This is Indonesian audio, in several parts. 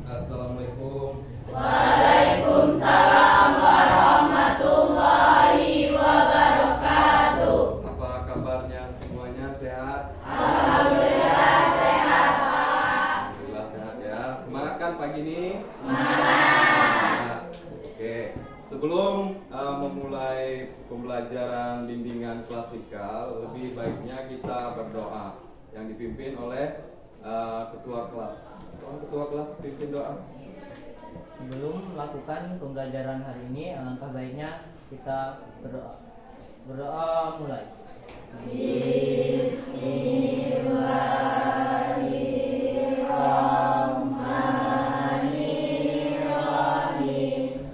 Assalamualaikum. Waalaikumsalam warahmatullahi wabarakatuh. Apa kabarnya semuanya, sehat? Alhamdulillah sehat, Pak. Alhamdulillah sehat ya. Semangat kan pagi ini? Semangat. Oke. Sebelum memulai pembelajaran bimbingan klasikal, lebih baiknya kita berdoa yang dipimpin oleh ketua kelas. Ketua kelas pimpin doa. Sebelum melakukan pembelajaran hari ini, alangkah baiknya kita berdoa. Berdoa mulai. Bismillahirrahmanirrahim.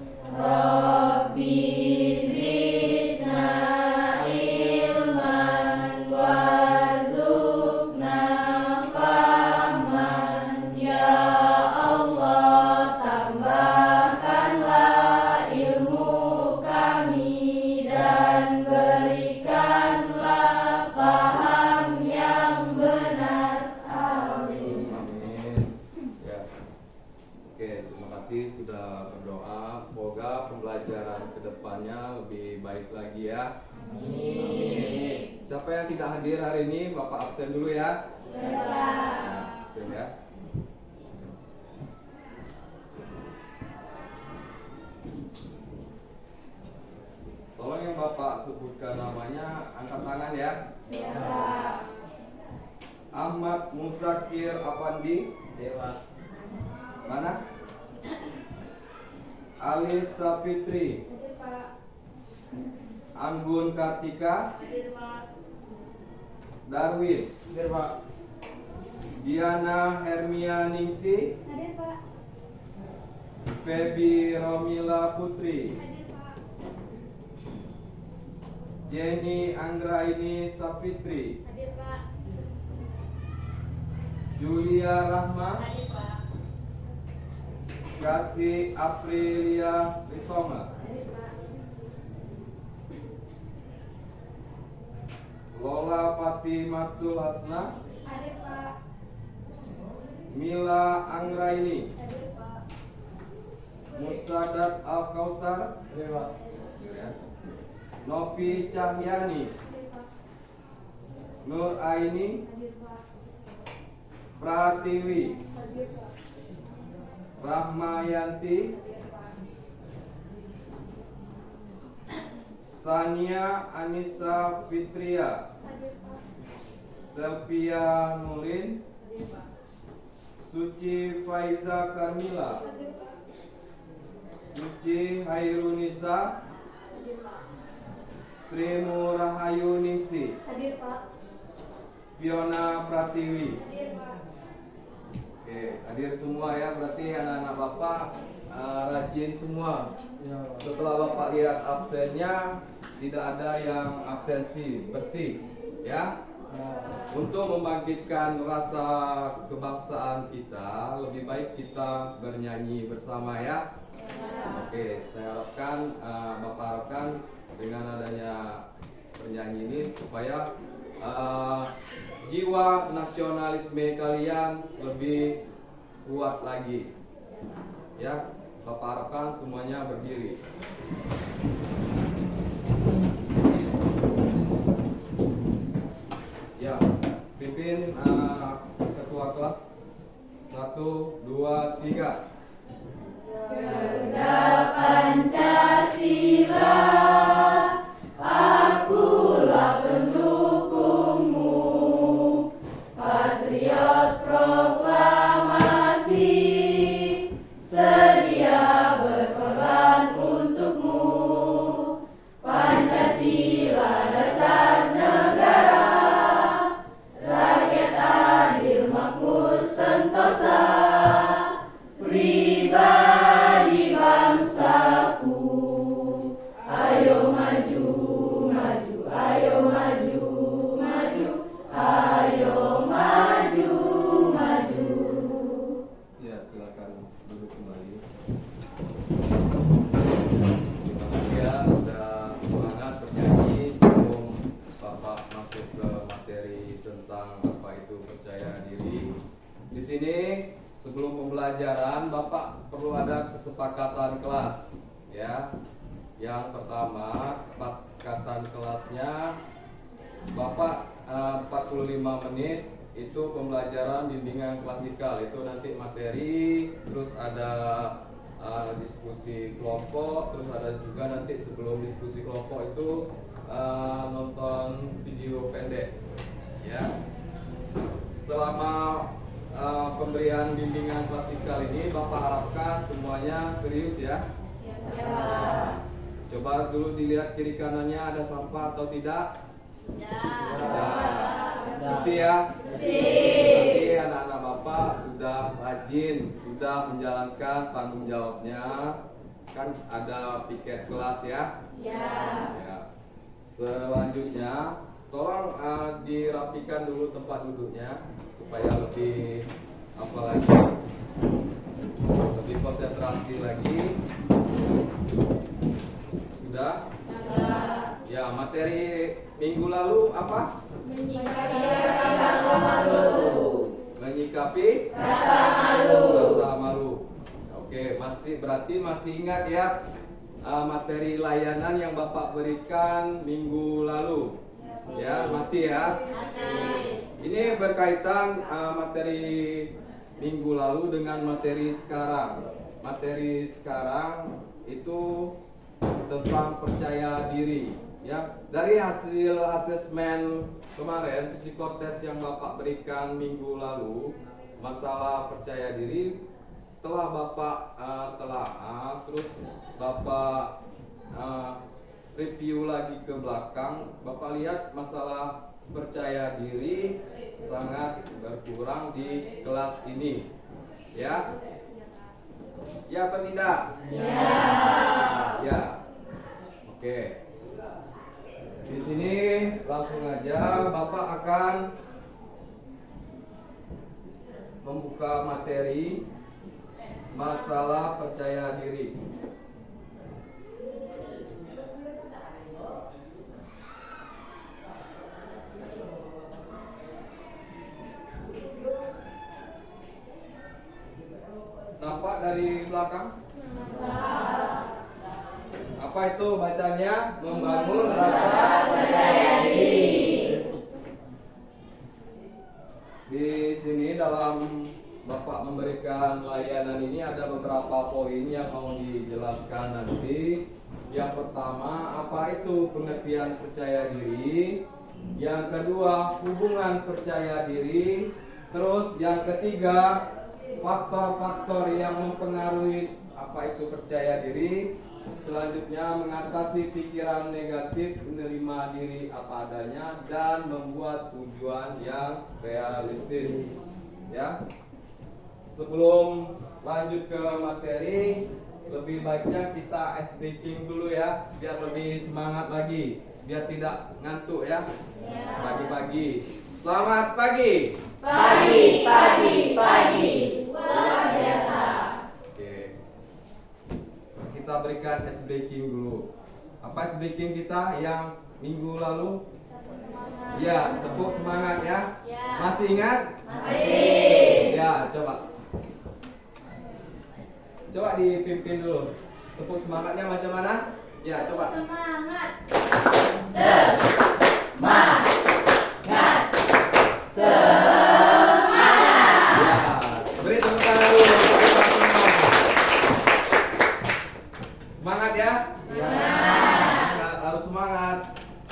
Rabbi zidna ilman warzuqna fahman. Ya Allah, tambahkanlah ilmu kami dan berikanlah paham yang benar. Amin. Amin. Ya. Oke, terima kasih sudah berdoa. Semoga pembelajaran kedepannya lebih baik lagi ya. Amin. Siapa yang tidak hadir hari ini, Bapak absen dulu ya. Nah, absen ya. Tolong yang Bapak sebutkan namanya, angkat tangan ya. Ahmad Muzakir Apandi. Dewa. Mana? Alis Sapitri. Hadir, Pak. Anggun Kartika. Hadir, Pak. Darwin. Hadir, Pak. Diana Hermia Ningsi. Hadir, Pak. Feby Romila Putri. Hadir, Pak. Jenny Anggraini Sapitri. Hadir, Pak. Julia Rahma. Hadir, Pak. Kasih Aprilia Ritonga. Hadir, Pak. Lola Fatimatul Hasna. Hadir, Pak. Mila Anggraini. Hadir, Pak. Musadat Al Kausar. Dewa. Novi Cahyani. Hadir, Pak. Nur Aini. Hadir, Pak. Pratiwi. Hadir, Pak. Rahmayanti. Hadir, Pak. Sania Anissa Fitria. Hadir, Pak. Selvia Nurin. Hadir, Pak. Suci Faiza Karmila. Hadir, Pak. Suci Hairunisa. Hadir, Pak. Trimu Rahayu Ningsi. Hadir, Pak. Fiona Pratiwi. Hadir, Pak. Oke, hadir semua ya. Berarti anak-anak Bapak rajin semua. Setelah Bapak lihat absennya, tidak ada yang absensi, bersih ya. Untuk membangkitkan rasa kebangsaan kita, lebih baik kita bernyanyi bersama ya. Oke, saya harapkan Bapak harapkan dengan adanya bernyanyi ini supaya jiwa nasionalisme kalian lebih kuat lagi. Ya, Bapak harapkan semuanya berdiri. Ya, pimpin ketua kelas. 1, 2, 3. Garda Pancasila, akulah pendukungmu. Patriot proklamasi, sedia berkorban untukmu. Pancasila dasar negara, rakyat adil makmur sentosa. Pribadi bangsaku, ayo maju, maju, ayo maju, maju, ayo maju, maju. Ya, silakan duduk kembali. Terima kasih ya sudah semangat bernyanyi sebelum Bapak masuk ke materi tentang apa itu percaya diri. Di sini sebelum pembelajaran Bapak perlu ada kesepakatan kelas ya. Yang pertama, kesepakatan kelasnya Bapak 45 menit itu pembelajaran bimbingan klasikal, itu nanti materi, terus ada diskusi kelompok, terus ada juga nanti sebelum diskusi kelompok itu nonton video pendek ya. Selama pemberian bimbingan klasikal ini Bapak harapkan semuanya serius ya. Ya. Coba dulu dilihat kiri kanannya ada sampah atau tidak. Ya. Bersih ya. Berarti anak-anak Bapak sudah rajin, sudah menjalankan tanggung jawabnya. Kan ada piket kelas ya. Ya. Selanjutnya tolong dirapikan dulu tempat duduknya supaya lebih lebih konsentrasi lagi. Sudah? Ya, materi minggu lalu apa? Menyikapi rasa malu. Menyikapi Rasa malu. rasa malu. Oke, berarti masih ingat ya materi layanan yang Bapak berikan minggu lalu? Ya, masih ya. Ini berkaitan materi minggu lalu dengan materi sekarang. Materi sekarang itu tentang percaya diri. Ya, dari hasil asesmen kemarin psikotes yang Bapak berikan minggu lalu, masalah percaya diri, setelah Bapak telaah, terus Bapak review lagi ke belakang, Bapak lihat masalah percaya diri sangat berkurang di kelas ini. Ya? Ya atau tidak? Ya. Oke. Di sini langsung aja Bapak akan membuka materi masalah percaya diri. Nampak dari belakang? Apa itu bacanya? Membangun rasa Percaya diri. Di sini dalam Bapak memberikan layanan ini ada beberapa poin yang mau dijelaskan nanti. Yang pertama, apa itu pengertian percaya diri? Yang kedua, hubungan percaya diri. Terus yang ketiga, faktor-faktor yang mempengaruhi apa itu percaya diri. Selanjutnya, mengatasi pikiran negatif, menerima diri apa adanya, dan membuat tujuan yang realistis. Ya. Sebelum lanjut ke materi, lebih baiknya kita ice breaking dulu ya, biar lebih semangat lagi, biar tidak ngantuk ya. Pagi-pagi. Selamat pagi. Pagi. Luar biasa. Oke. Kita berikan ice breaking dulu. Apa ice breaking kita yang minggu lalu? Ya, tepuk semangat ya. Masih ingat? Masih. Ya, coba dipimpin dulu. Tepuk semangatnya macam mana? Ya, coba. Semangat. Ya, beri tepuk tangan dulu untuk kita semua. Semangat ya. Semangat, harus semangat.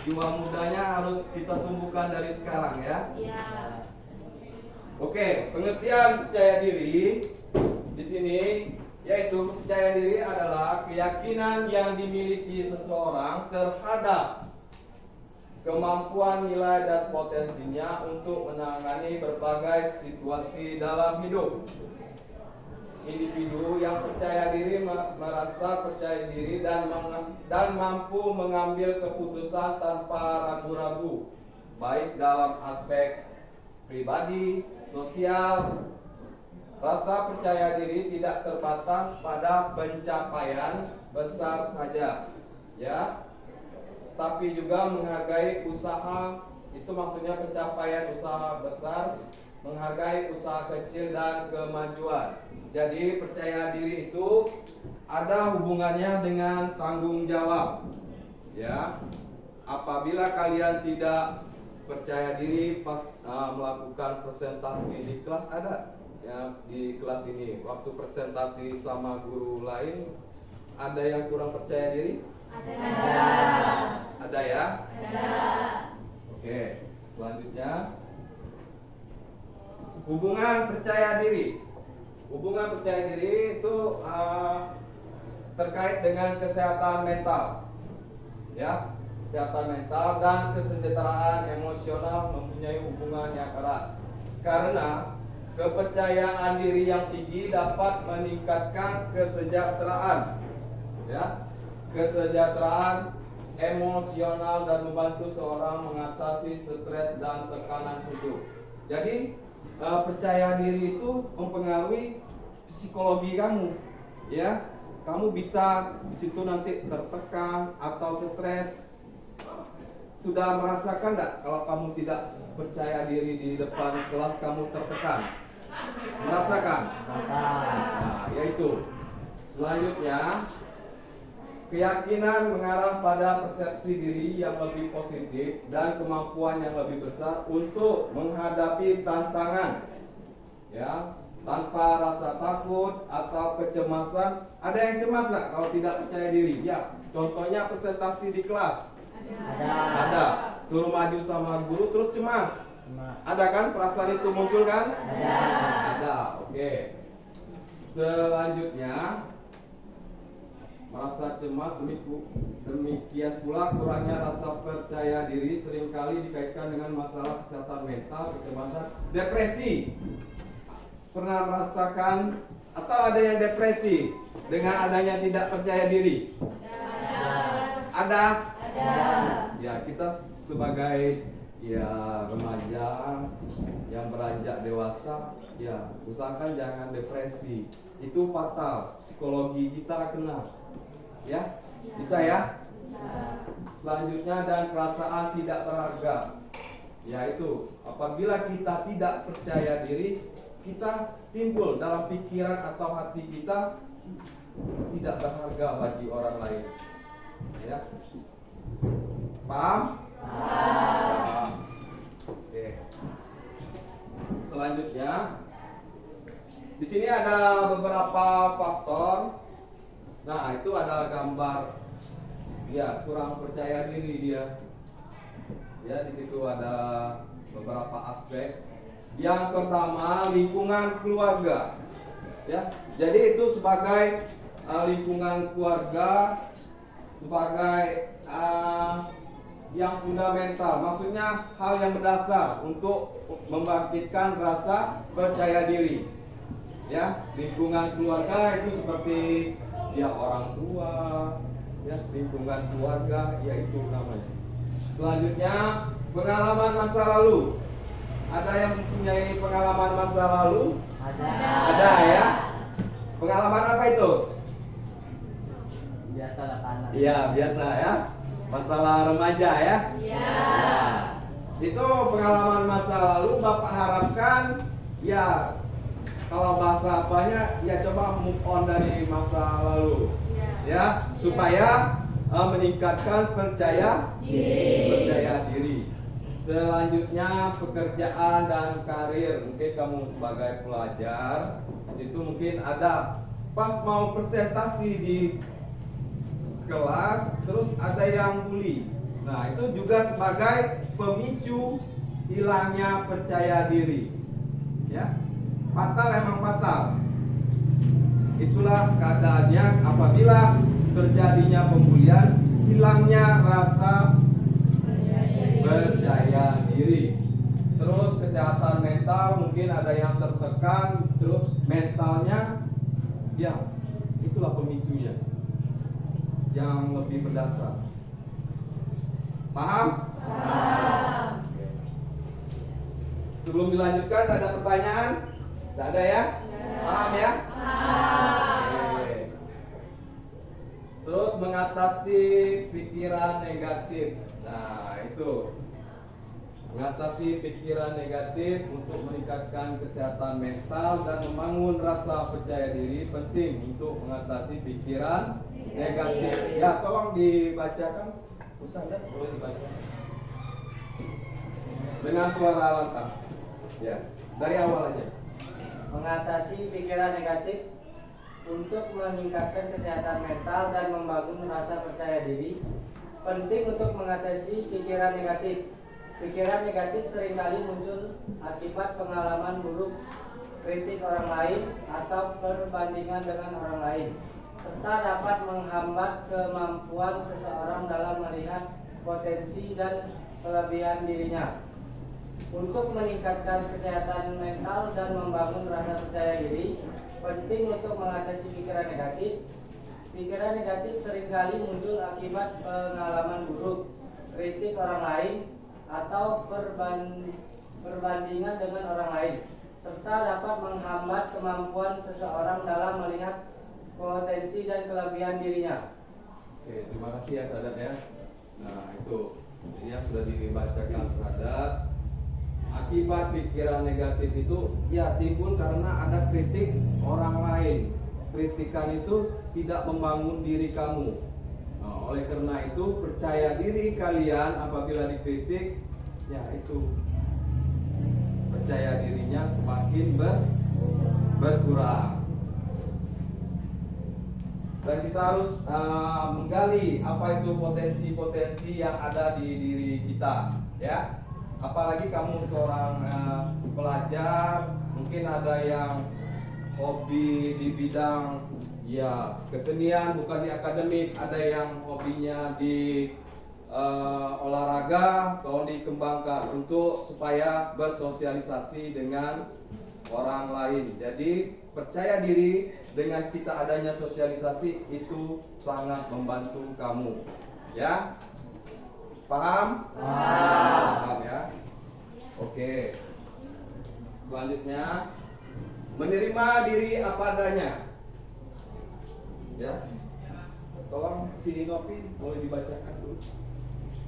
Jiwa mudanya harus kita tumbuhkan dari sekarang ya. Oke, pengertian percaya diri di sini yaitu percaya diri adalah keyakinan yang dimiliki seseorang terhadap kemampuan, nilai, dan potensinya untuk menangani berbagai situasi dalam hidup. Individu yang percaya diri merasa percaya diri dan mampu mengambil keputusan tanpa ragu-ragu, baik dalam aspek pribadi, sosial. Rasa percaya diri tidak terbatas pada pencapaian besar saja, ya, tapi juga menghargai usaha. Itu maksudnya pencapaian usaha besar, menghargai usaha kecil dan kemajuan. Jadi percaya diri itu ada hubungannya dengan tanggung jawab. Ya, apabila kalian tidak percaya diri pas melakukan presentasi di kelas, ada ya di kelas ini waktu presentasi sama guru lain, ada yang kurang percaya diri? Ada ya? Oke, selanjutnya hubungan percaya diri. Hubungan percaya diri itu terkait dengan kesehatan mental. Ya, kesehatan mental dan kesejahteraan emosional mempunyai hubungan yang erat. Karena kepercayaan diri yang tinggi dapat meningkatkan kesejahteraan. Ya, kesejahteraan emosional dan membantu seorang mengatasi stres dan tekanan hidup. Jadi percaya diri itu mempengaruhi psikologi kamu, ya. Kamu bisa di situ nanti tertekan atau stres. Sudah merasakan enggak kalau kamu tidak percaya diri di depan kelas kamu tertekan? Merasakan? Nah, yaitu. Selanjutnya, keyakinan mengarah pada persepsi diri yang lebih positif dan kemampuan yang lebih besar untuk menghadapi tantangan, ya, tanpa rasa takut atau kecemasan. Ada yang cemas nggak kalau tidak percaya diri? Ya, contohnya presentasi di kelas. Ada. Suruh maju sama guru terus cemas. Ada kan perasaan itu muncul kan? Ada. Oke. Selanjutnya, merasa cemas, demikian pula kurangnya rasa percaya diri seringkali dikaitkan dengan masalah kesehatan mental, kecemasan, depresi. Pernah merasakan atau ada yang depresi dengan adanya tidak percaya diri? Ada. Ya, kita sebagai remaja yang beranjak dewasa, ya usahakan jangan depresi. Itu fatal, psikologi kita kena. Ya, bisa ya? Selanjutnya, dan perasaan tidak berharga. Yaitu apabila kita tidak percaya diri, kita timbul dalam pikiran atau hati kita tidak berharga bagi orang lain. Ya. Paham? Paham. Oke. Selanjutnya, di sini ada beberapa faktor. Nah, itu ada gambar, ya kurang percaya diri dia. Ya, di situ ada beberapa aspek. Yang pertama, lingkungan keluarga. Ya, jadi itu sebagai lingkungan keluarga sebagai yang fundamental. Maksudnya hal yang mendasar untuk membangkitkan rasa percaya diri. Ya, lingkungan keluarga itu seperti ya orang tua, ya lingkungan keluarga, yaitu namanya. Selanjutnya, pengalaman masa lalu. Ada yang mempunyai pengalaman masa lalu? Ada ya. Pengalaman apa itu? Biasa lah kanan. Iya, biasa ya. Masalah remaja ya. Iya. Itu pengalaman masa lalu. Bapak harapkan ya, kalau bahasa apanya, ya coba move on dari masa lalu, ya, supaya meningkatkan percaya diri. Selanjutnya, pekerjaan dan karir. Mungkin kamu sebagai pelajar, di situ mungkin ada pas mau presentasi di kelas, terus ada yang bully. Nah, itu juga sebagai pemicu hilangnya percaya diri. Ya. Fatal, emang fatal. Itulah keadaannya apabila terjadinya pembulian, hilangnya rasa percaya diri. Terus kesehatan mental, mungkin ada yang tertekan, terus mentalnya, ya itulah pemicunya yang lebih mendasar. Paham? Paham. Sebelum dilanjutkan, ada pertanyaan? Tidak ada ya? Paham ya? Oke. Terus mengatasi pikiran negatif. Nah, itu mengatasi pikiran negatif untuk meningkatkan kesehatan mental dan membangun rasa percaya diri penting untuk mengatasi pikiran negatif. Ya, tolong dibacakan. Ustaz, boleh dibaca dengan suara lantang. Ya, dari awal aja. Mengatasi pikiran negatif untuk meningkatkan kesehatan mental dan membangun rasa percaya diri penting untuk mengatasi pikiran negatif. Pikiran negatif seringkali muncul akibat pengalaman buruk, kritik orang lain, atau perbandingan dengan orang lain, serta dapat menghambat kemampuan seseorang dalam melihat potensi dan kelebihan dirinya. Untuk meningkatkan kesehatan mental dan membangun rasa percaya diri, penting untuk mengatasi pikiran negatif. Pikiran negatif seringkali muncul akibat pengalaman buruk, kritik orang lain, atau perbandingan dengan orang lain, serta dapat menghambat kemampuan seseorang dalam melihat potensi dan kelebihan dirinya. Oke, terima kasih ya Sadat ya. Nah itu, ini yang sudah dibacakan Sadat. Akibat pikiran negatif itu ya timbul karena ada kritik orang lain. Kritikan itu tidak membangun diri kamu. Nah, oleh karena itu percaya diri kalian apabila dikritik, ya itu percaya dirinya semakin berkurang. Dan kita harus menggali apa itu potensi-potensi yang ada di diri kita, ya. Apalagi kamu seorang pelajar, mungkin ada yang hobi di bidang ya kesenian, bukan di akademik, ada yang hobinya di olahraga, tolong dikembangkan untuk supaya bersosialisasi dengan orang lain. Jadi percaya diri dengan kita adanya sosialisasi itu sangat membantu kamu, ya. Paham? Paham ya. Oke. Selanjutnya menerima diri apa adanya. Ya. Tolong si Inopi boleh dibacakan dulu.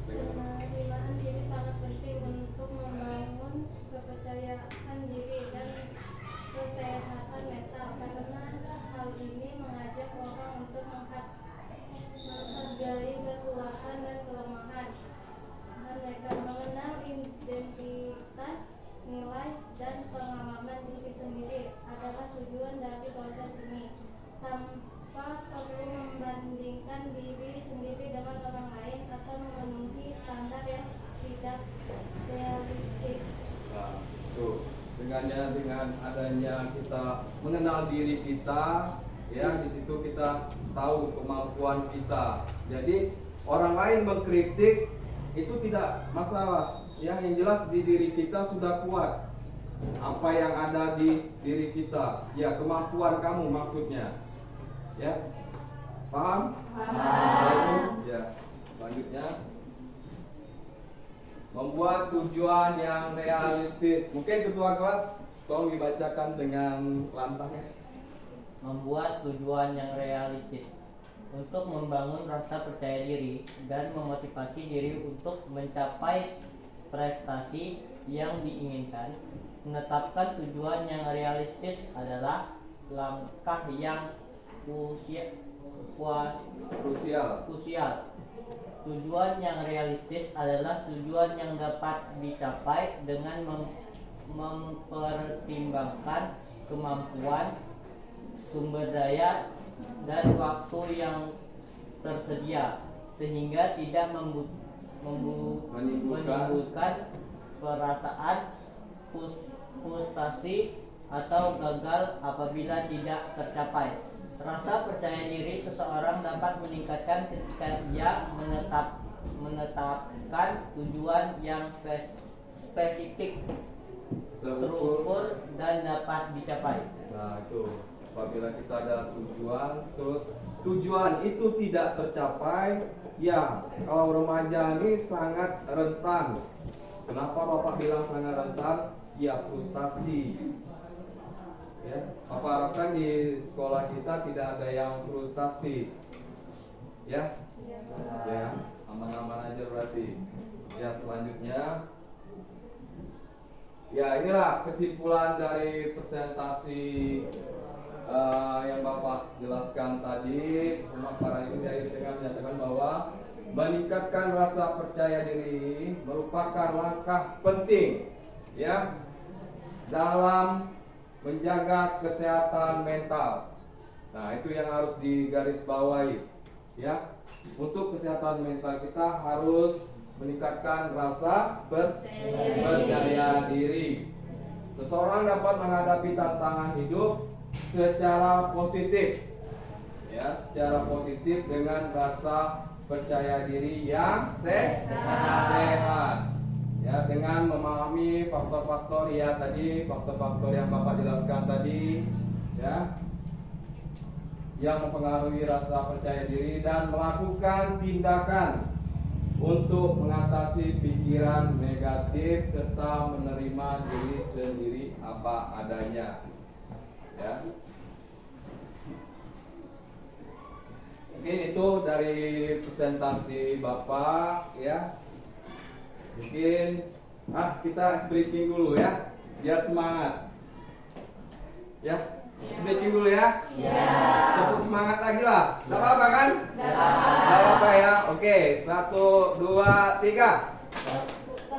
Penerimaan diri sangat penting untuk membangun kepercayaan diri dan kesehatan mental, karena hal ini mengajak orang untuk menghargai kekuatan dan kelemahan, dan mereka mengenal identitas, nilai, dan pengalaman diri sendiri adalah tujuan dari proses ini, tanpa perlu membandingkan diri sendiri dengan orang lain atau memenuhi standar yang tidak realistis. Nah, tuh dengan adanya kita mengenal diri kita, ya di situ kita tahu kemampuan kita. Jadi orang lain mengkritik itu tidak masalah. Yang jelas di diri kita sudah kuat. Apa yang ada di diri kita, ya kemampuan kamu maksudnya, ya paham? Paham. Ya, selanjutnya membuat tujuan yang realistis. Mungkin ketua kelas tolong dibacakan dengan lantang ya. Membuat tujuan yang realistis untuk membangun rasa percaya diri dan memotivasi diri untuk mencapai prestasi yang diinginkan. Menetapkan tujuan yang realistis adalah langkah yang krusial. Tujuan yang realistis adalah tujuan yang dapat dicapai dengan mempertimbangkan kemampuan, sumber daya, dan waktu yang tersedia, sehingga tidak menimbulkan perasaan frustasi atau gagal apabila tidak tercapai. Rasa percaya diri seseorang dapat meningkatkan ketika ia menetapkan tujuan yang spesifik, terukur, dan dapat dicapai. Nah itu, apabila kita ada tujuan, terus tujuan itu tidak tercapai, ya kalau remaja ini sangat rentan. Kenapa Bapak bilang sangat rentan? Ya frustasi. Ya, Bapak harapkan di sekolah kita tidak ada yang frustasi. Ya, ya, aman-aman aja berarti. Ya selanjutnya Ya inilah kesimpulan dari presentasi yang Bapak jelaskan tadi. Pemaparan ini dengan menyatakan bahwa meningkatkan rasa percaya diri merupakan langkah penting ya dalam menjaga kesehatan mental. Nah, itu yang harus digarisbawahi ya. Untuk kesehatan mental kita harus meningkatkan rasa percaya diri. Seseorang dapat menghadapi tantangan hidup secara positif ya, secara positif dengan rasa percaya diri yang sehat ya, dengan memahami faktor-faktor ya tadi, faktor-faktor yang Bapak jelaskan tadi ya, yang mempengaruhi rasa percaya diri, dan melakukan tindakan untuk mengatasi pikiran negatif serta menerima diri sendiri apa adanya ya. Mungkin itu dari presentasi Bapak ya. Mungkin kita breaking dulu ya, biar semangat ya. Breaking dulu ya. Terus semangat lagi lah. Gak apa-apa kan? Gak apa-apa ya. Oke, 1, 2, 3.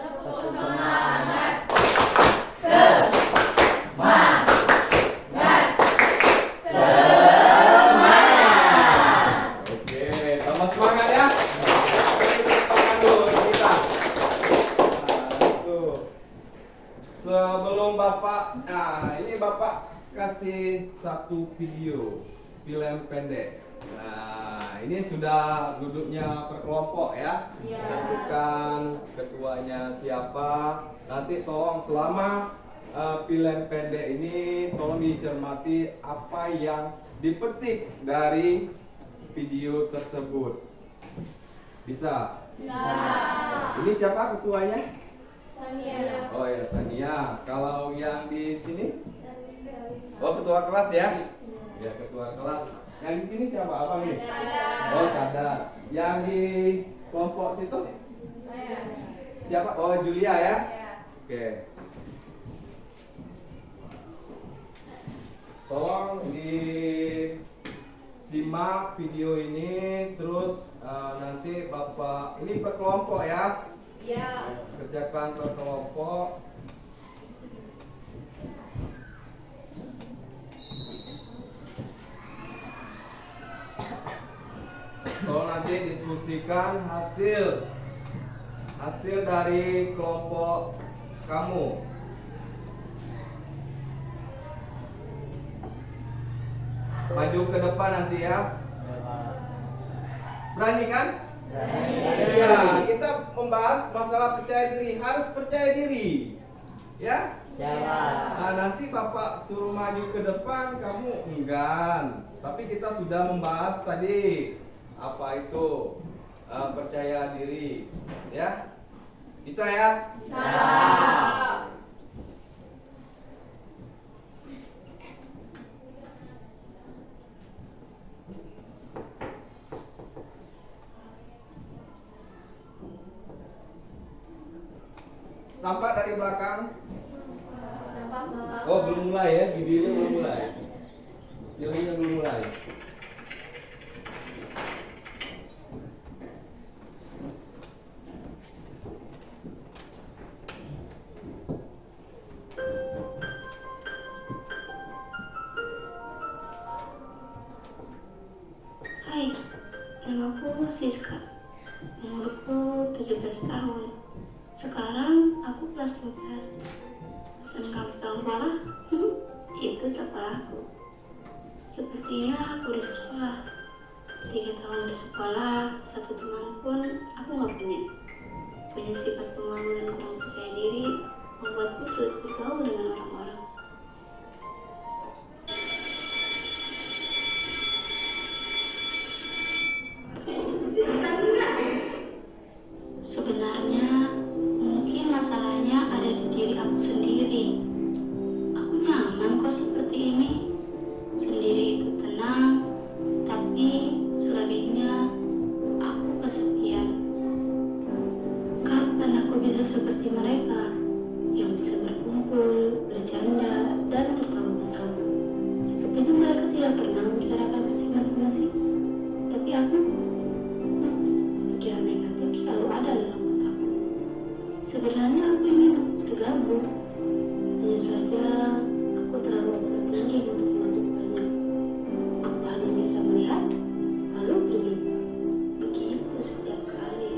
Terus semangat. Oke, tambah semangat ya. Tepuk tangan dulu kita. Nah, itu. Sebelum Bapak, ini Bapak kasih satu video film pendek. Nah, ini sudah duduknya berkelompok ya. Tentukan ketuanya siapa. Nanti tolong selama film pendek ini tolong dicermati apa yang dipetik dari video tersebut. Bisa? Ini siapa ketuanya? Sania. Oh ya, Sania. Kalau yang di sini? Oh, ketua kelas ya? Ya, ketua kelas. Yang di sini siapa? Apa nih? Oh, Sadar. Yang di kelompok situ? Siapa? Oh, Julia ya? Oke. Tolong disimak video ini, terus nanti Bapak ini per kelompok ya? Kerjakan per kelompok. Tolong nanti diskusikan hasil dari kelompok kamu. Maju ke depan nanti ya. Berani kan? Berani. Ya, kita membahas masalah percaya diri. Harus percaya diri. Ya? Nah, nanti Bapak suruh maju ke depan, kamu enggan. Tapi kita sudah membahas tadi apa itu percaya diri. Ya? Bisa ya? Bisa. Nampak dari belakang? Nampak. Oh, belum mulai ya, videonya belum mulai. Filmnya belum mulai. Hai, namaku Siska. Umurku 17 tahun. Sekarang aku kelas 12. Pesan kamu tahu sekolah? Itu sekolahku. Sepertinya aku di sekolah. 3 tahun di sekolah, 1 teman pun aku gak punya. Punya sifat pemalu dan kurang percaya diri, membuatku sulit bergaul dengan orang-orang. Sebenarnya, mungkin masalahnya ada di diri aku sendiri. Aku nyaman kok seperti ini. Sendiri itu tenang, tapi selebihnya aku kesepian. Kapan aku bisa seperti mereka yang bisa berkumpul sama sih? Tapi aku, pikiran negatif selalu ada dalam otakku. Sebenarnya aku ingin bergabung, hanya saja aku terlalu overthinking untuk melakukannya. Aku hanya bisa melihat, lalu pergi. Begitu setiap kali.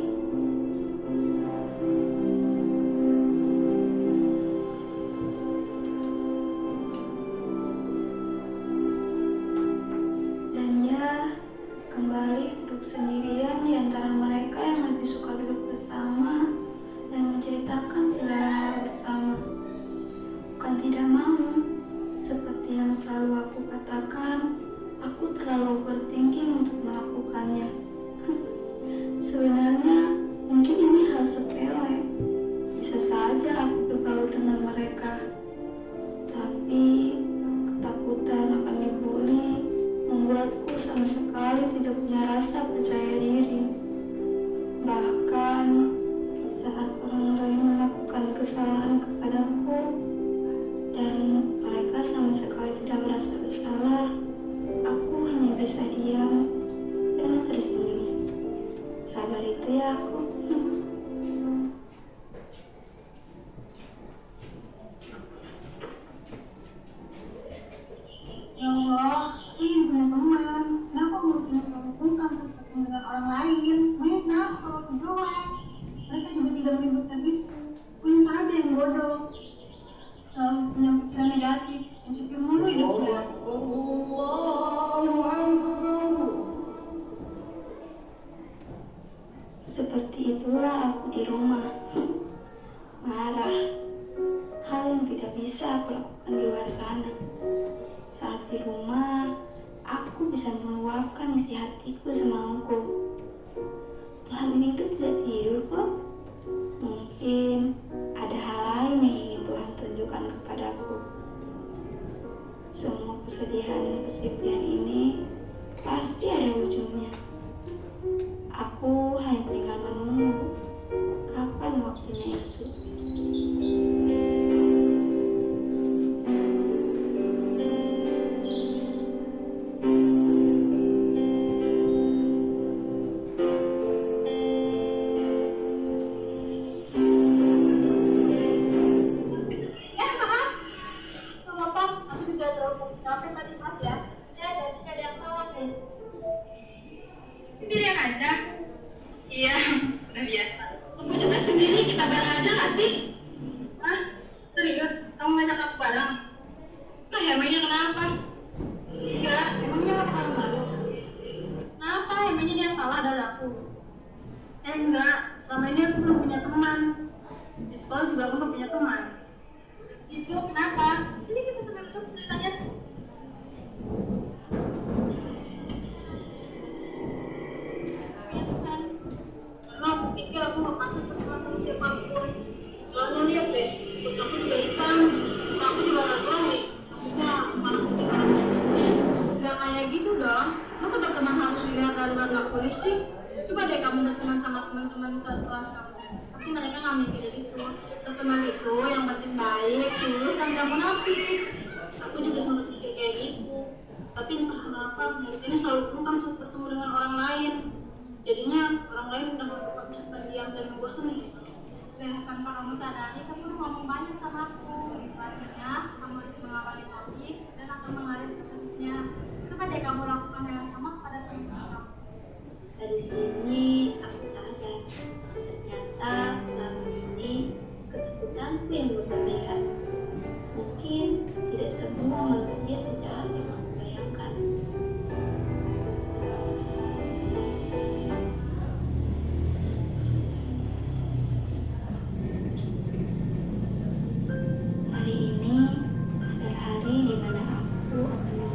Dan ya, kembali duduk sendirian di antara mereka yang lebih suka duduk bersama dan menceritakan segala hal bersama. Bukan tidak mau, seperti yang selalu aku katakan, aku terlalu overthinking untuk melakukannya. Sebenarnya, mungkin ini hal sepele. Bisa saja aku bergaul dengan mereka. Tapi, ketakutan akan dibully membuatku sama sekali tidak punya rasa percaya diri. Bahkan, di saat orang lain melakukan kesalahan kepadaku dan mereka sama sekali tidak merasa bersalah, aku hanya bisa diam dan tersenyum. Sabar itu ya aku. Ya Allah, ini punya teman. Kenapa mulutnya selalu bungkam seperti dengan orang lain? Mereka kalau kejuan, mereka juga tidak meributkan itu. Punya saja yang bodoh, selalu punya pikiran negatif, insecure mulu hidupnya. Seperti itulah aku di rumah. Marah. Hal yang tidak bisa aku lakukan di luar sana. Saat di rumah, aku bisa meluapkan isi hatiku semauku. Tuhan ini tuh tidak tidur kok. Mungkin ada hal lain yang ingin Tuhan tunjukkan kepadaku. Semua kesedihan dan kesepian ini pasti ada ujungnya. Aku hanya tinggal menunggu kapan waktunya itu. Maaf. Gak apa-apa, aku juga terlalu fokus ngapain tadi, maaf ya. Ya, dan tidak ada yang salah, Ben. Sendirian aja? Iya, udah biasa. Kamu juga sendiri, kita bareng aja gak sih? Hah? Serius? Kamu ngajak aku bareng? Nah, emangnya kenapa? Enggak, emangnya apa kamu malu? Kenapa? Emangnya dia yang salah dari aku? Enggak, selama ini aku belum punya teman. Di sekolah juga aku belum punya teman. Itu kenapa? Sini kita teman-teman ceritanya. Karena aku pikir aku gak pantas berteman sama siapapun. Soalnya lihat deh, kulit aku juga hitam, muka aku juga gak glowing. Maksudnya, malah aku juga orang sih. Gak kayak gitu dong. Masa berteman harus dilihat dari warna kulit sih? Coba deh kamu berteman sama teman-teman satu kelas kamu. Pasti mereka gak mikir itu. Berteman itu yang penting baik, tulus, dan gak munafik. Aku juga sempat mikir kayak gitu. Tapi entah kenapa, penyakit ini selalu bungkam saat bertemu dengan orang lain. Jadinya orang lain udah menganggap aku seperti diam dan membosankan. Dan tanpa kamu sadari, kamu udah ngomong banyak sama aku. Itu artinya kamu harus mengawali topik dan akan mengalir seterusnya. Coba deh kamu lakukan hal yang sama kepada teman-teman kamu. Dari sini aku sadar, ternyata selama ini ketakutanku yang berlebihan. Mungkin tidak semua manusia sejahat yang aku bayangkan. Hari ini adalah hari di mana aku akan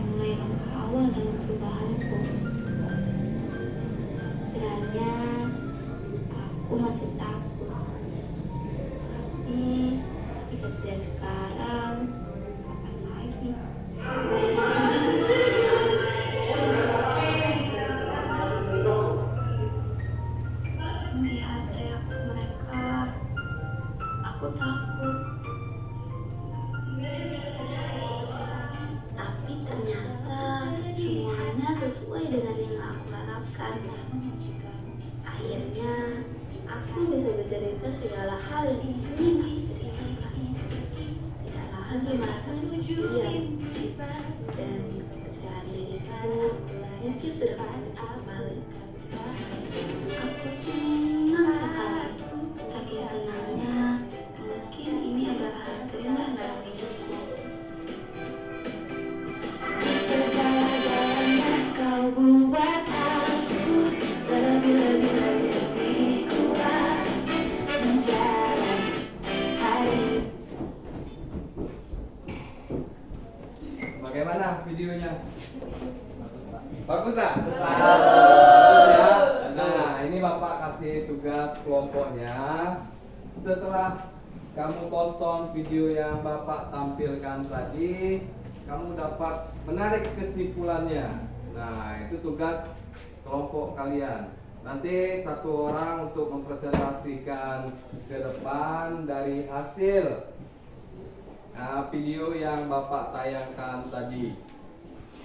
sesuai dengan yang aku harapkan. Akhirnya, aku bisa bercerita segala hal yang ingin aku ceritakan. Tidak lagi merasa kesepian, dan kepercayaan diriku mungkin sudah mulai kembali. Aku senang sekali, saking senangnya mungkin ini adalah hari terindah dalam hidupku. Segala jalan yang kau buat aku lebih kuat menjalani hari. Bagaimana videonya? Bagus tak? Bagus. Bagus ya. Nah, ini Bapak kasih tugas kelompoknya. Setelah kamu tonton video yang Bapak tampilkan tadi, kamu dapat menarik kesimpulannya. Nah, itu tugas kelompok kalian. Nanti satu orang untuk mempresentasikan ke depan dari hasil video yang Bapak tayangkan tadi.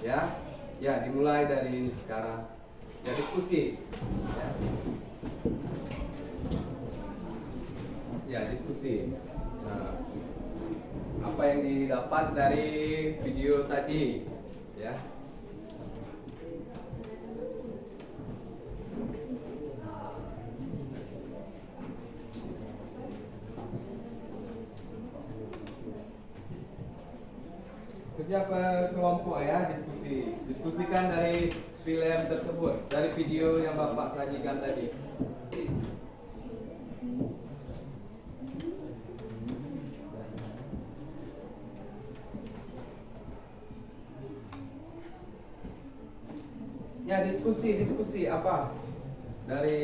Ya, dimulai dari sekarang. Ya, diskusi. Ya, diskusi. Nah, apa yang didapat dari video tadi? Ya. Kerja ke kelompok ya, diskusikan dari film tersebut, dari video yang Bapak sajikan tadi. Ya, diskusi apa dari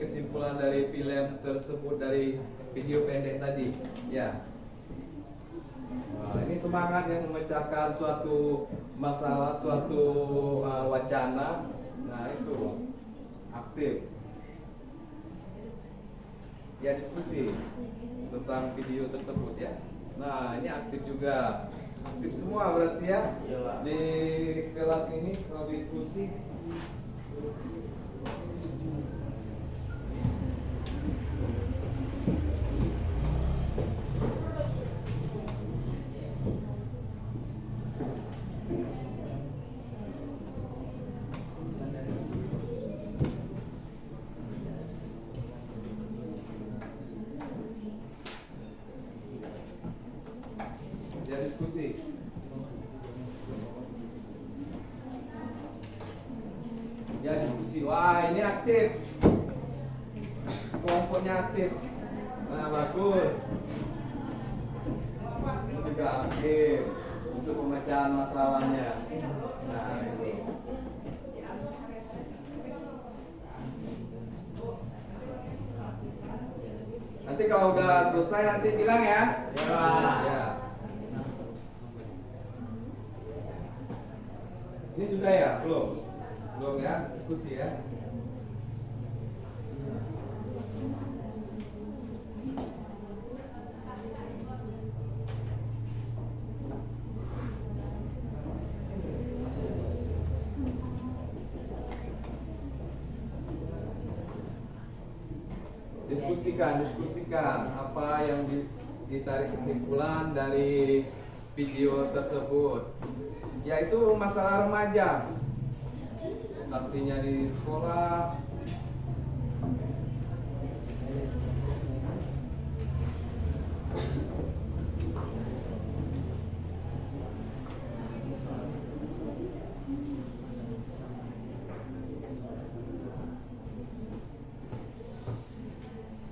kesimpulan dari film tersebut, dari video pendek tadi. Ya. Nah, ini semangat yang memecahkan suatu masalah, suatu wacana. Nah, itu aktif. Ya, diskusi tentang video tersebut ya. Nah, ini aktif juga. Aktif semua berarti ya. Di kelas ini kalau diskusi. Ya, diskusi. Ya, diskusi. Wah, ini aktif. Kelompoknya aktif. Nah, bagus. Ini juga aktif untuk pemecahan masalahnya. Nah, ini. Nanti kalau udah selesai nanti bilang ya. Ya. Ini sudah ya? Belum? Belum ya? Diskusi ya? Diskusikan apa yang ditarik kesimpulan dari video tersebut, yaitu masalah remaja, aksinya di sekolah.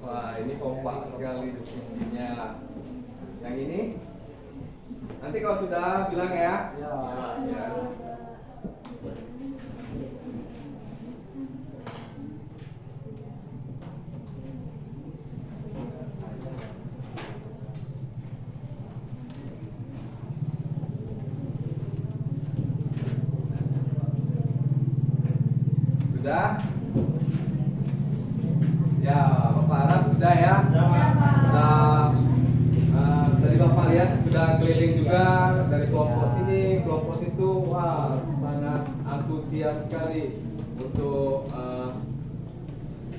Wah, ini kompak sekali diskusinya. Yang ini nanti kalau sudah bilang ya. Ya. Sudah? Ya, Bapak harap sudah ya. Sudah. Tadi Bapak lihat sudah keliling juga dari kelompok sini, kelompok situ. Wah, sangat antusias antusias sekali untuk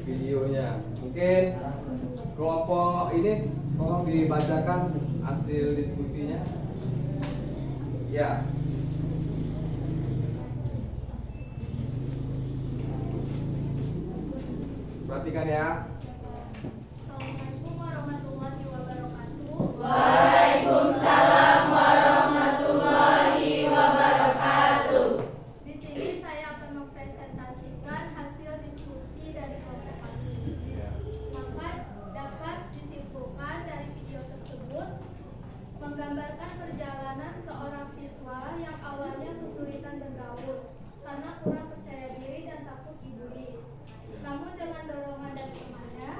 videonya. Mungkin kelompok ini tolong dibacakan hasil diskusinya. Ya. Perhatikan ya. Assalamualaikum warahmatullahi wabarakatuh. Waalaikumsalam warahmatullahi wabarakatuh. Di sini saya akan mempresentasikan hasil diskusi dari kelompok kami. Maka dapat disimpulkan dari video tersebut menggambarkan perjalanan seorang siswa yang awalnya kesulitan bergaul karena kurang percaya diri dan takut dibully. Namun dengan dorongan dari temannya,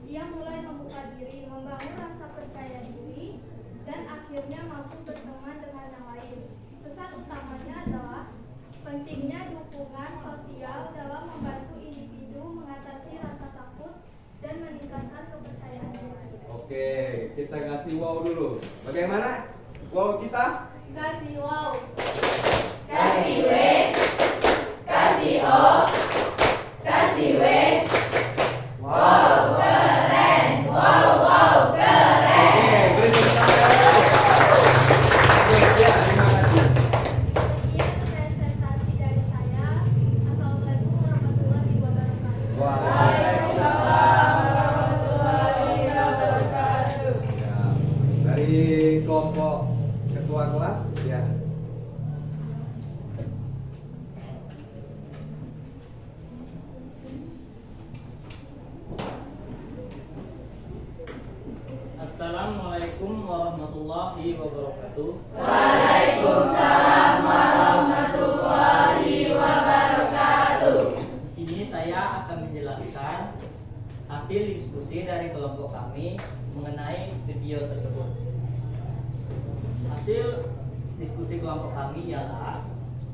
dia mulai membuka diri, membangun rasa percaya diri, dan akhirnya mampu berteman dengan yang lain. Pesan utamanya adalah pentingnya dukungan sosial dalam membantu individu mengatasi rasa takut dan meningkatkan kepercayaan diri. Oke, kita kasih wow dulu. Bagaimana? Wow kita? Kasih wow. Kasih W, kasih O, kasih W. Wow, keren. Wow, keren. Oke, beri tepuk tangan. Oke, ya, terima kasih. Sekian presentasi dari saya. Assalamualaikum warahmatullahi wabarakatuh. Waalaikumsalam warahmatullahi wabarakatuh. Ya, dari kelompok ketua kelas ya. Assalamualaikum warahmatullahi wabarakatuh. Waalaikumsalam warahmatullahi wabarakatuh. Di sini saya akan menjelaskan hasil diskusi dari kelompok kami mengenai video tersebut. Hasil diskusi kelompok kami ialah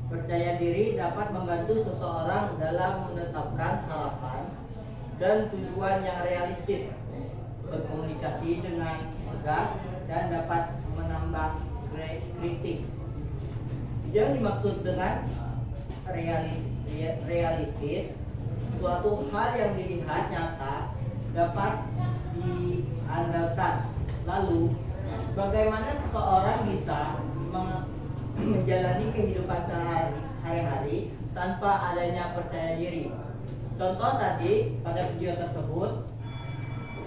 percaya diri dapat membantu seseorang dalam menetapkan harapan dan tujuan yang realistis, berkomunikasi dengan tegas, dan dapat menambah kritik. Yang dimaksud dengan realistis, suatu hal yang dilihat nyata dapat diandalkan. Lalu, bagaimana seseorang bisa menjalani kehidupan sehari-hari tanpa adanya percaya diri? Contoh tadi pada video tersebut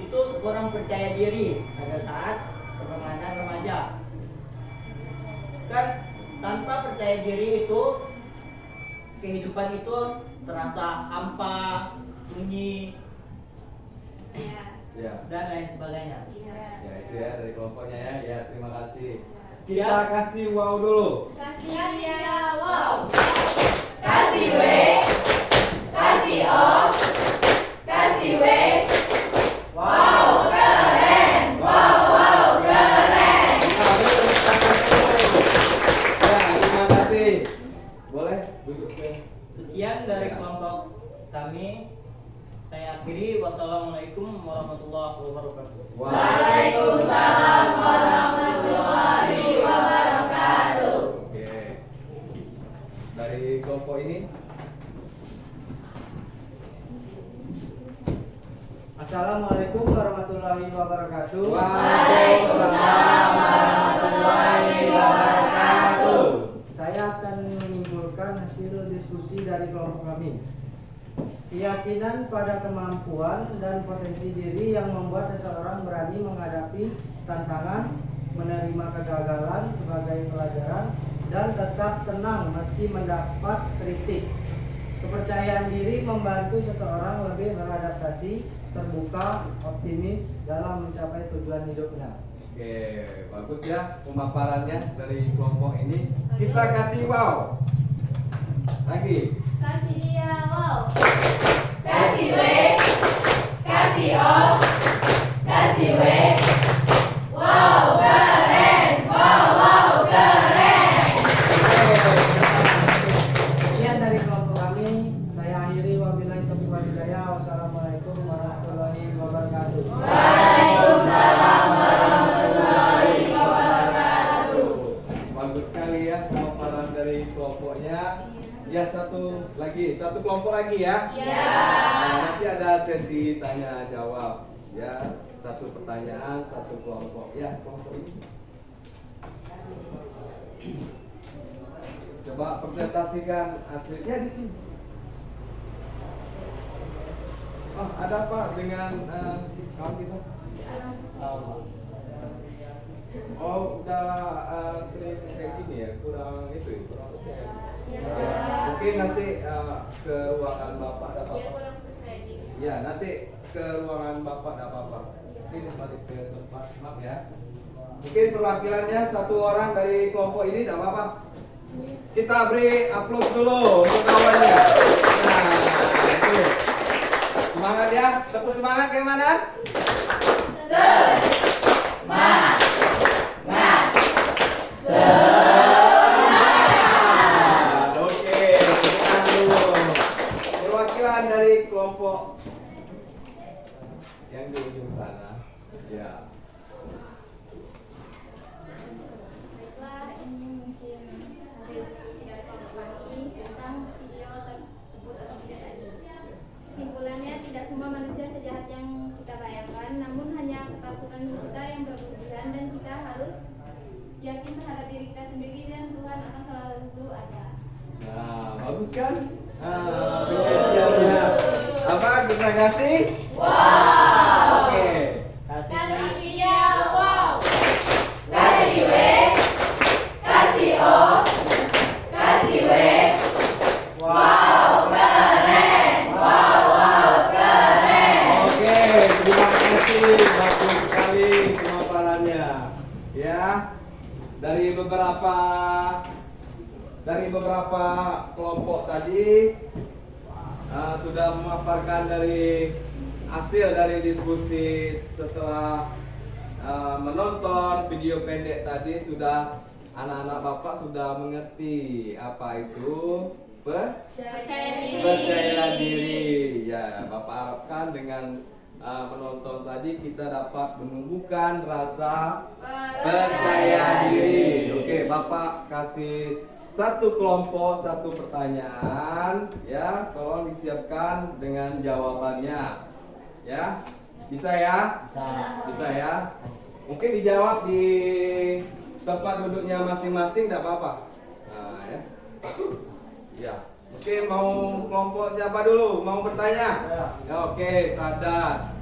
itu kurang percaya diri pada saat perkembangan remaja. Kan tanpa percaya diri itu kehidupan itu terasa hampa, sunyi, Ya. dan lain sebagainya. Ya, itu ya dari kelompoknya ya. Ya, terima kasih. Kita Ya. kasih wow dulu. Kasih ya wow. Kasih W, kasih O, kasih W. Wow, keren. Wow, keren. Ya, terima kasih. Boleh duduk ya. Sekian dari kelompok kami. Saya akhiri. Wassalamualaikum warahmatullahi wabarakatuh. Waalaikumsalam warahmatullahi wabarakatuh. Oke. Dari kelompok ini Assalamualaikum warahmatullahi wabarakatuh. Waalaikumsalam warahmatullahi wabarakatuh. Saya akan menyimpulkan hasil diskusi dari kelompok kami. Keyakinan pada kemampuan dan potensi diri yang membuat seseorang berani menghadapi tantangan, menerima kegagalan sebagai pelajaran, dan tetap tenang meski mendapat kritik. Kepercayaan diri membantu seseorang lebih beradaptasi, terbuka, optimis dalam mencapai tujuan hidupnya. Oke, bagus ya pemaparannya dari kelompok ini. Kita kasih wow. Lagi. Kasih dia wow. Kasih W, kasih O, kasih W. Wow, keren. Wow, keren. Sekian dari kelompok kami. Saya akhiri. Wabillahi taufiq wal hidayah. Wassalamualaikum warahmatullahi wabarakatuh. Waalaikumsalam warahmatullahi wabarakatuh. Bagus sekali ya pemaparan dari kelompoknya. Ya, satu kelompok lagi ya. Ya. Nah, nanti ada sesi tanya jawab ya. Satu pertanyaan, satu kelompok. Ya, kelompok ini. Coba presentasikan hasilnya di sini. Oh, ada apa dengan kawan kita? Oh, udah sering kayak gini ya, kurang percaya. Ya, mungkin nanti ke ruangan Bapak ada apa-apa. Ya, nanti ke ruangan Bapak ada apa-apa. Mungkin balik ke tempat maaf ya. Mungkin perwakilannya satu orang dari kelompok ini tidak apa-apa. Kita beri upload dulu untuk kawannya. Nah, itu. Semangat ya, tepuk semangat kayak mana? Semangat. Oke, kita dulu. Perwakilan dari kelompok yang di ujung sana. Ya. Baiklah, ini mungkin hasil diskusi dari kelompok kami tentang video tersebut atau video tadi. Kesimpulannya, tidak semua manusia sejahat yang kita bayangkan, namun hanya ketakutan kita yang berlebihan, dan kita harus yakin terhadap diri kita sendiri dan Tuhan akan selalu ada. Nah, bagus kan? Penyajiannya apa kita kasih? Wow. Oke. Kasih dia wow. Kasih W. Kasih O. Kasih W. Wow, keren. Wow, keren. Oke, terima kasih. Bagus sekali pemaparannya. Ya. Dari beberapa kelompok tadi sudah memaparkan dari hasil dari diskusi setelah menonton video pendek tadi. Sudah anak-anak Bapak sudah mengerti apa itu percaya diri. Ya, Bapak harapkan dengan menonton tadi kita dapat menumbuhkan rasa percaya diri. Oke, Bapak kasih satu kelompok satu pertanyaan ya, tolong disiapkan dengan jawabannya ya. Bisa ya? Bisa ya. Mungkin dijawab di tempat duduknya masing-masing, tidak apa-apa. Nah ya. Ya. Oke, mau kelompok siapa dulu? Mau bertanya? Ya, oke, Sadat.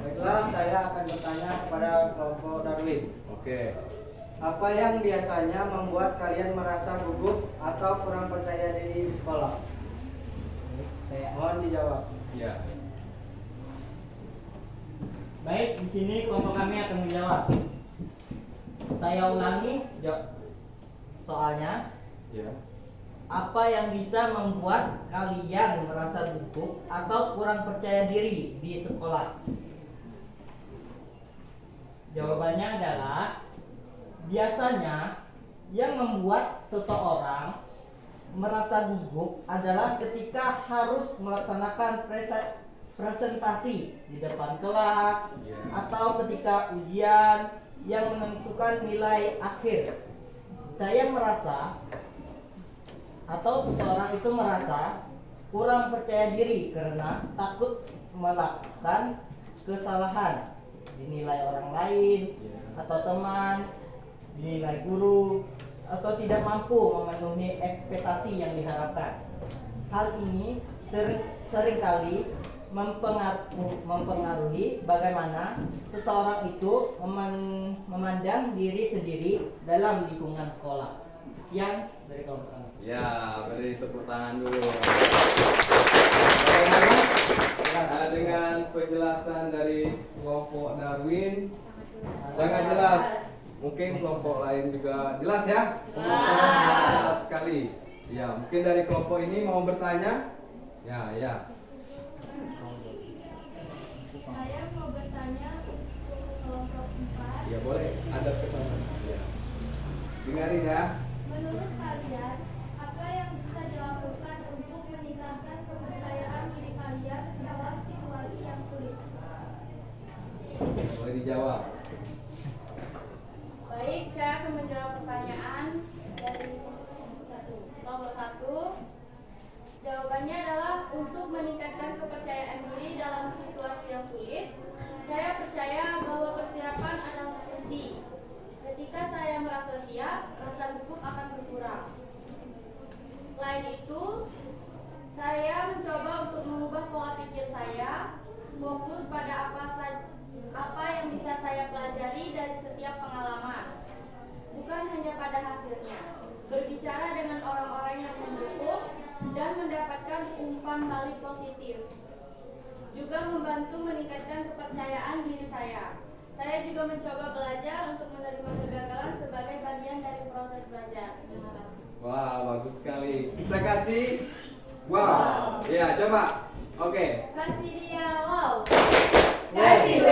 Baiklah, saya akan bertanya kepada kelompok Darwin. Oke. Apa yang biasanya membuat kalian merasa gugup atau kurang percaya diri di sekolah? Mohon dijawab. Ya. Baik, di sini kelompok kami akan menjawab. Saya ulangi soalnya. Ya. Apa yang bisa membuat kalian merasa gugup atau kurang percaya diri di sekolah? Jawabannya adalah biasanya yang membuat seseorang merasa gugup adalah ketika harus melaksanakan presentasi di depan kelas atau ketika ujian yang menentukan nilai akhir. Saya merasa atau seseorang itu merasa kurang percaya diri karena takut melakukan kesalahan, dinilai orang lain atau teman, dinilai guru, atau tidak mampu memenuhi ekspektasi yang diharapkan. Hal ini seringkali mempengaruhi bagaimana seseorang itu memandang diri sendiri dalam lingkungan sekolah. Sekian dari kelompok kami. Ya, beri tepuk tangan dulu. Bagaimana dengan penjelasan dari kelompok Darwin? Sangat jelas. Mungkin kelompok lain juga jelas ya? Jelas sekali. Ya, mungkin dari kelompok ini mau bertanya? Ya, ya. Saya mau bertanya untuk kelompok 4. Ya boleh, ada kesana. Ya. Dengarin ya. Menurut kalian, apa yang bisa dilakukan untuk meningkatkan kepercayaan diri kalian dalam situasi yang sulit? Boleh dijawab. Baik, saya akan menjawab pertanyaan dari umpan balik positif. Juga membantu meningkatkan kepercayaan diri saya. Saya juga mencoba belajar untuk menerima kegagalan sebagai bagian dari proses belajar. Terima kasih. Wah, bagus sekali. Kita kasih wow. Ya, coba. Oke. Kasih dia wow. Kasih W.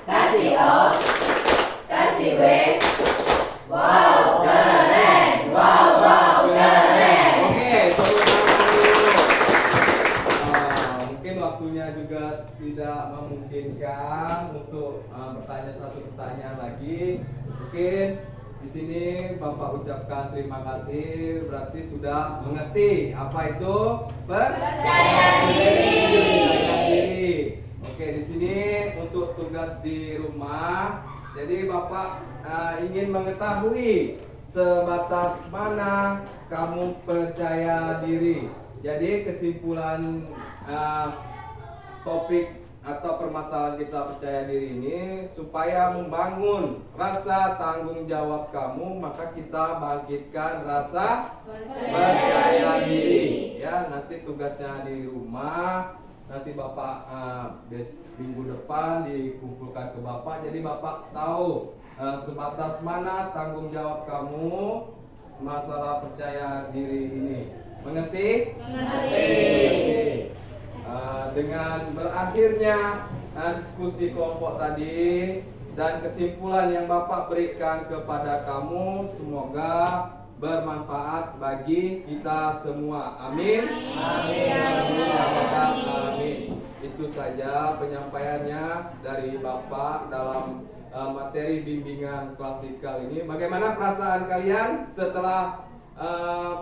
Kasih O. Kasih W. Wow, keren. Wow, wow, keren. Oke, tepuk tangan dulu. Mungkin waktunya juga tidak memungkinkan untuk bertanya satu pertanyaan lagi. Mungkin di sini Bapak ucapkan terima kasih, berarti sudah mengerti apa itu Percaya diri. Percaya diri. Oke, di sini untuk tugas di rumah. Jadi Bapak ingin mengetahui sebatas mana kamu percaya diri. Jadi kesimpulan topik atau permasalahan kita percaya diri ini supaya membangun rasa tanggung jawab kamu, maka kita bangkitkan rasa percaya diri. Ya, nanti tugasnya di rumah, nanti Bapak minggu depan dikumpulkan ke Bapak, jadi Bapak tahu sebatas mana tanggung jawab kamu masalah percaya diri ini. Mengerti? Mengerti. Dengan berakhirnya diskusi kelompok tadi dan kesimpulan yang Bapak berikan kepada kamu, semoga bermanfaat bagi kita semua. Amin. Amin. Itu saja penyampaiannya dari Bapak dalam materi bimbingan klasikal ini. Bagaimana perasaan kalian setelah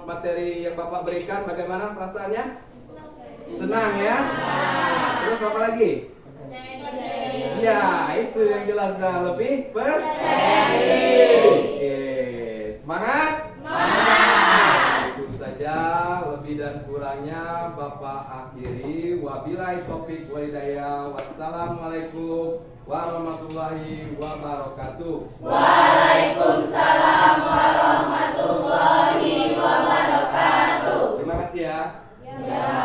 materi yang Bapak berikan? Bagaimana perasaannya? Senang ya? Terus apa lagi? Ya, itu yang jelasnya lebih percaya diri. Oke, semangat? Semangat. Itu saja, lebih dan kurangnya Bapak akhiri. Wabillahi taufiq wal hidayah. Wassalamualaikum warahmatullahi wabarakatuh. Waalaikumsalam warahmatullahi wabarakatuh. Terima kasih ya. Ya.